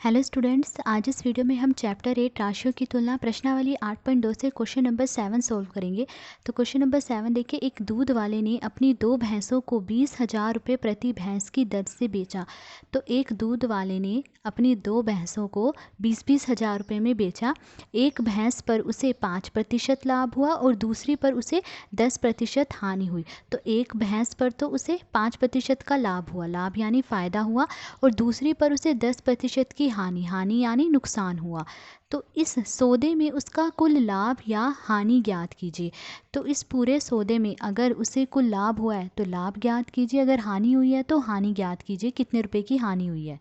Hello students, आज इस video में हम चैप्टर 8 राशियों की तुलना प्रश्नावली 8.2 से क्वेश्चन नंबर 7 सॉल्व करेंगे। तो क्वेश्चन नंबर 7 देखिए, एक दूध वाले ने अपनी 2 भैंसों को 20,000 रुपये प्रति भैंस की दर से बेचा। तो एक दूध वाले ने अपनी 2 भैंसों को 20,000 रुपये में बेचा। एक भैंस पर उसे 5% लाभ हुआ और दूसरी पर उसे 10% हानि हुई। तो एक भैंस पर तो उसे 5% का लाभ हुआ, लाभ यानी फ़ायदा हुआ, और दूसरी पर उसे 10% की हानि यानी नुकसान हुआ। तो इस सौदे में उसका कुल लाभ या हानि ज्ञात कीजिए। तो इस पूरे सौदे में अगर उसे कुल लाभ हुआ है तो लाभ ज्ञात कीजिए, अगर हानि हुई है तो हानि ज्ञात कीजिए, कितने रुपए की हानि हुई है।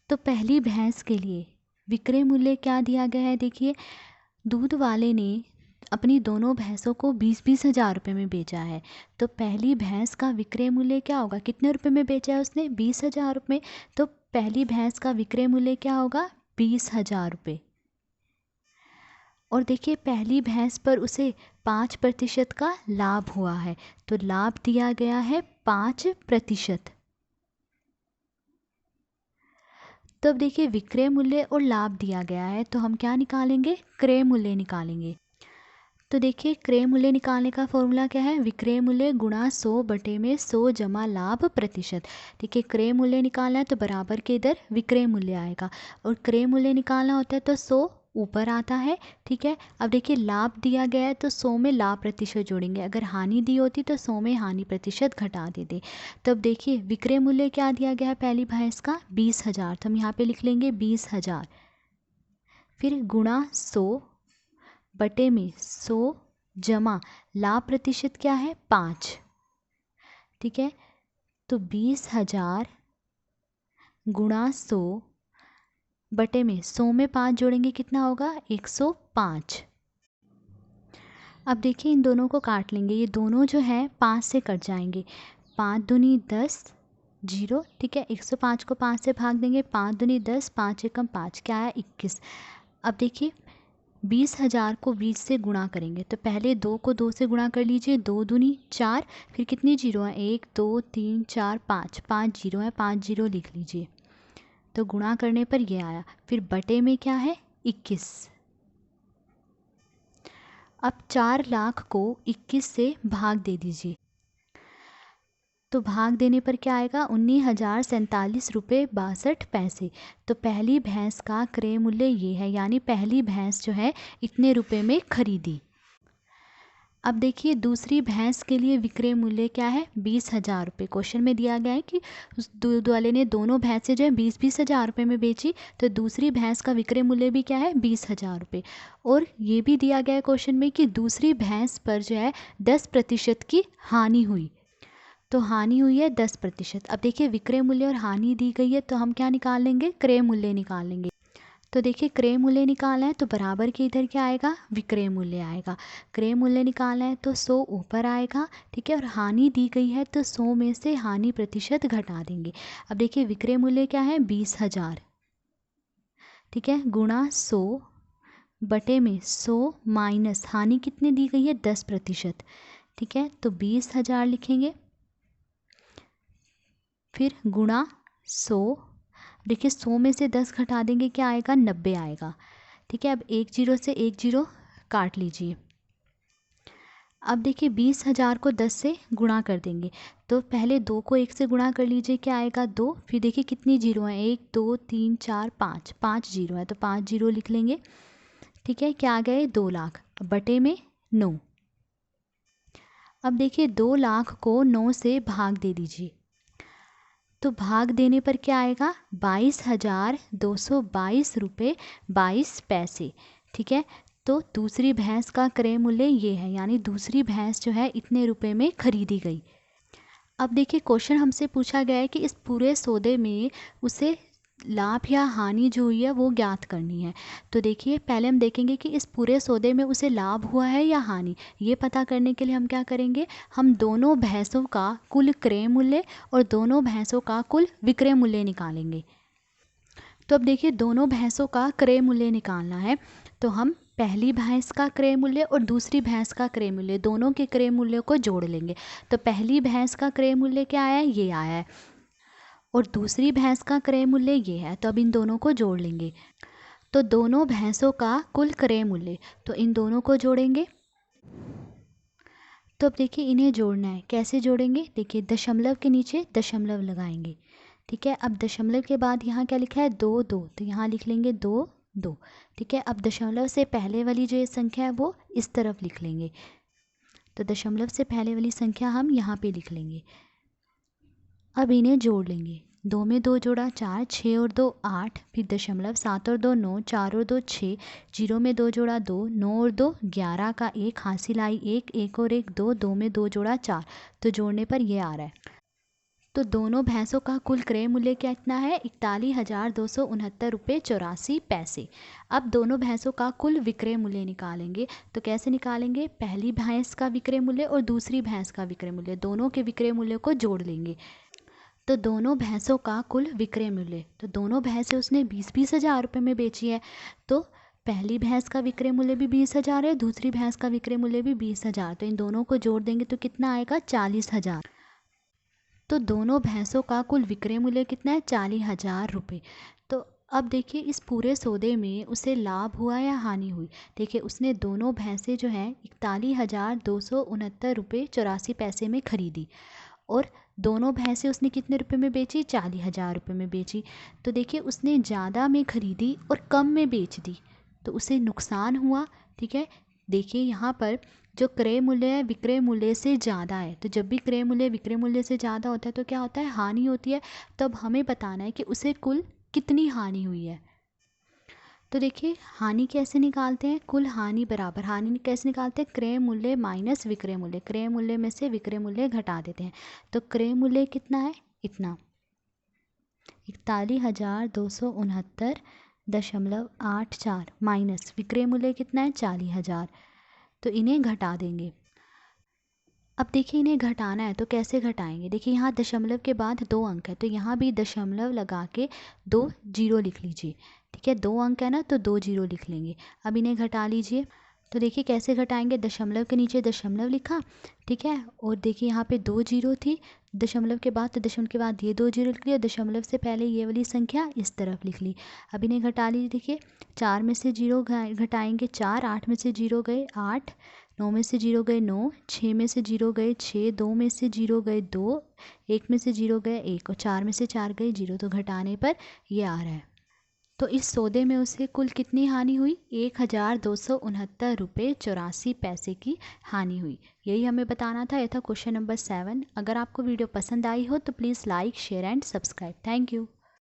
तो पहली भैंस के लिए विक्रय मूल्य क्या दिया गया है, देखिए दूध वाले ने अपनी दोनों भैंसों को 20,000 रुपये में बेचा है। तो पहली भैंस का विक्रय मूल्य क्या होगा, कितने रुपए में बेचा है उसने, 20,000 रुपये। तो पहली भैंस का विक्रय मूल्य क्या होगा, 20,000 रुपये। और देखिए पहली भैंस पर उसे 5% का लाभ हुआ है, तो लाभ दिया गया है 5%। तो अब देखिए विक्रय मूल्य और लाभ दिया गया है, तो हम क्या निकालेंगे, क्रय मूल्य निकालेंगे। तो देखिए क्रय मूल्य निकालने का फॉर्मूला क्या है, विक्रय मूल्य गुणा 100 बटे में 100 जमा लाभ प्रतिशत। देखिए क्रय मूल्य निकालना है तो बराबर के इधर विक्रय मूल्य आएगा, और क्रय मूल्य निकालना होता है तो 100 ऊपर आता है। ठीक है, अब देखिए लाभ दिया गया है तो 100 में लाभ प्रतिशत जोड़ेंगे, अगर हानि दी होती तो 100 में हानि प्रतिशत घटा देते। तो अब देखिए विक्रय मूल्य क्या दिया गया है पहली भैंस का, 20,000, तो हम यहाँ पे लिख लेंगे 20,000, फिर गुणा 100 बटे में 100 जमा लाभ प्रतिशत क्या है 5। ठीक है, तो 20,000 गुणा 100 बटे में 100 में 5 जोड़ेंगे, कितना होगा 105। अब देखिए इन दोनों को काट लेंगे, ये दोनों जो है 5 से कट जाएंगे, 5 दूनी 10 जीरो। ठीक है, 105 को 5 से भाग देंगे, 5 दूनी 10, 5 एकम 5, क्या है 21। अब देखिए 20,000 को 20 से गुणा करेंगे, तो पहले 2 को 2 से गुणा कर लीजिए, 2 दूनी 4, फिर कितनी जीरो हैं, 1 2 3 4 5, 5 जीरो हैं, 5 जीरो लिख लीजिए। तो गुणा करने पर ये आया, फिर बटे में क्या है 21। अब 4 लाख को 21 से भाग दे दीजिए, तो भाग देने पर क्या आएगा, 19,047 रुपये 62 पैसे। तो पहली भैंस का क्रय मूल्य ये है, यानी पहली भैंस जो है इतने रुपए में खरीदी। अब देखिए दूसरी भैंस के लिए विक्रय मूल्य क्या है, 20,000 रुपये। क्वेश्चन में दिया गया है कि उस दूध वाले ने दोनों भैंसें जो है 20,000 रुपये में बेची, तो दूसरी भैंस का विक्रय मूल्य भी क्या है 20,000 रुपये। और ये भी दिया गया है क्वेश्चन में कि दूसरी भैंस पर जो है 10% की हानि हुई, तो हानि हुई है 10%। अब देखिए विक्रय मूल्य और हानि दी गई है, तो हम क्या निकाल लेंगे, क्रय मूल्य निकाल लेंगे। तो देखिए क्रय मूल्य निकालना है तो बराबर के इधर क्या आएगा, विक्रय मूल्य आएगा। क्रय मूल्य निकालना है तो 100 ऊपर आएगा। ठीक है, और हानि दी गई है तो 100 में से हानि प्रतिशत घटा देंगे। अब देखिए विक्रय मूल्य क्या है 20,000, ठीक है, गुणा 100 बटे में 100 माइनस हानि कितनी दी गई है 10%। ठीक है, तो 20,000 लिखेंगे, फिर गुणा 100। देखिए 100 में से 10 घटा देंगे, क्या आएगा 90 आएगा। ठीक है, अब एक जीरो से एक जीरो काट लीजिए। अब देखिए 20,000 को 10 से गुणा कर देंगे, तो पहले 2 को 1 से गुणा कर लीजिए, क्या आएगा 2, फिर देखिए कितनी जीरो हैं, 1 2 3 4 5, 5 जीरो है तो 5 जीरो लिख लेंगे। ठीक है, क्या आ गए 2 लाख, बटे में 9। अब देखिए 2 लाख को 9 से भाग दे दीजिए, तो भाग देने पर क्या आएगा 22,222 रुपये 22 पैसे। ठीक है, तो दूसरी भैंस का क्रय मूल्य ये है, यानी दूसरी भैंस जो है इतने रुपए में खरीदी गई। अब देखिए क्वेश्चन हमसे पूछा गया है कि इस पूरे सौदे में उसे लाभ या हानि जो हुई है वो ज्ञात करनी है। तो देखिए पहले हम देखेंगे कि इस पूरे सौदे में उसे लाभ हुआ है या हानि। ये पता करने के लिए हम क्या करेंगे, हम दोनों भैंसों का कुल क्रय मूल्य और दोनों भैंसों का कुल विक्रय मूल्य निकालेंगे। तो अब देखिए दोनों भैंसों का क्रय मूल्य निकालना है, तो हम पहली भैंस का क्रय मूल्य और दूसरी भैंस का क्रय मूल्य, दोनों के क्रय मूल्य को जोड़ लेंगे। तो पहली भैंस का क्रय मूल्य क्या आया है, ये आया है, और दूसरी भैंस का क्रय मूल्य ये है, तो अब इन दोनों को जोड़ लेंगे। तो दोनों भैंसों का कुल क्रय मूल्य, तो इन दोनों को जोड़ेंगे। तो अब देखिए इन्हें जोड़ना है, कैसे जोड़ेंगे, देखिए दशमलव के नीचे दशमलव लगाएंगे, ठीक है। अब दशमलव के बाद यहाँ क्या लिखा है, 2 2, तो यहाँ लिख लेंगे 2 2, ठीक है। अब दशमलव से पहले वाली जो ये संख्या है वो इस तरफ लिख लेंगे, तो दशमलव से पहले वाली संख्या हम यहाँ पे लिख लेंगे। अब इन्हें जोड़ लेंगे, 2 में 2 जोड़ा 4, 6 और 2 8, फिर दशमलव 7 और 2 9, 4 और 2 6, 0 में 2 जोड़ा 2, 9 और 2 11 का 1 हासिल आई 1, 1 और 1 2, 2 में 2 जोड़ा 4, तो जोड़ने पर ये आ रहा है। तो दोनों भैंसों का कुल क्रय मूल्य कितना है, 41,269 रुपये 84 पैसे। अब दोनों भैंसों का कुल विक्रय मूल्य निकालेंगे, तो कैसे निकालेंगे, पहली भैंस का विक्रय मूल्य और दूसरी भैंस का विक्रय मूल्य, दोनों के विक्रय मूल्य को जोड़ लेंगे। तो दोनों भैंसों का कुल विक्रय मूल्य, तो दोनों भैंसें उसने 20-20 हज़ार रुपये में बेची है, तो पहली भैंस का विक्रय मूल्य भी 20,000 है, दूसरी भैंस का विक्रय मूल्य भी 20,000, तो इन दोनों को जोड़ देंगे तो कितना आएगा, 40,000। तो दोनों भैंसों का कुल विक्रय मूल्य कितना है, 40,000 रुपये। तो अब देखिए इस पूरे सौदे में उसे लाभ हुआ या हानि हुई, देखिए उसने दोनों भैंसें जो हैं 41,269 रुपये 84 पैसे में खरीदी, और दोनों भैंसें उसने कितने रुपए में बेची, 40,000 रुपये में बेची। तो देखिए उसने ज़्यादा में खरीदी और कम में बेच दी, तो उसे नुकसान हुआ, ठीक है। देखिए यहाँ पर जो क्रय मूल्य है विक्रय मूल्य से ज़्यादा है, तो जब भी क्रय मूल्य विक्रय मूल्य से ज़्यादा होता है तो क्या होता है, हानि होती है। तो अब हमें बताना है कि उसे कुल कितनी हानि हुई है। तो देखिए हानि कैसे निकालते हैं, कुल हानि बराबर, हानि कैसे निकालते हैं, क्रय मूल्य माइनस विक्रय मूल्य, क्रय मूल्य में से विक्रय मूल्य घटा देते हैं। तो क्रय मूल्य कितना है, इतना 41,269.84 माइनस विक्रय मूल्य कितना है, 40,000, तो इन्हें घटा देंगे। अब देखिए इन्हें घटाना है तो कैसे घटाएंगे, देखिए यहाँ दशमलव के बाद 2 अंक है, तो यहाँ भी दशमलव लगा के 2 जीरो लिख लीजिए, ठीक है। 2 अंक है ना, तो 2 जीरो लिख लेंगे। अब इन्हें घटा लीजिए, तो देखिए कैसे घटाएंगे, दशमलव के नीचे दशमलव लिखा, ठीक है, और देखिए यहाँ पे 2 जीरो थी दशमलव के बाद, तो दशमलव के बाद ये 2 जीरो लिख लिया, दशमलव से पहले ये वाली संख्या इस तरफ लिख ली। अब इन्हें घटा लीजिए, देखिए 4 में से 0 घटाएंगे 4, 8 में से 0 गए 8, 9 में से 0 गए 9, 6 में से 0 गए 6, 2 में से 0 गए 2, 1 में से 0 गए 1 और 4 में से 4 गए 0, तो घटाने पर ये आ रहा है। तो इस सौदे में उसे कुल कितनी हानि हुई, 1,269 रुपये 84 पैसे की हानि हुई। यही हमें बताना था, यह था क्वेश्चन नंबर 7। अगर आपको वीडियो पसंद आई हो तो please like share and subscribe. Thank you.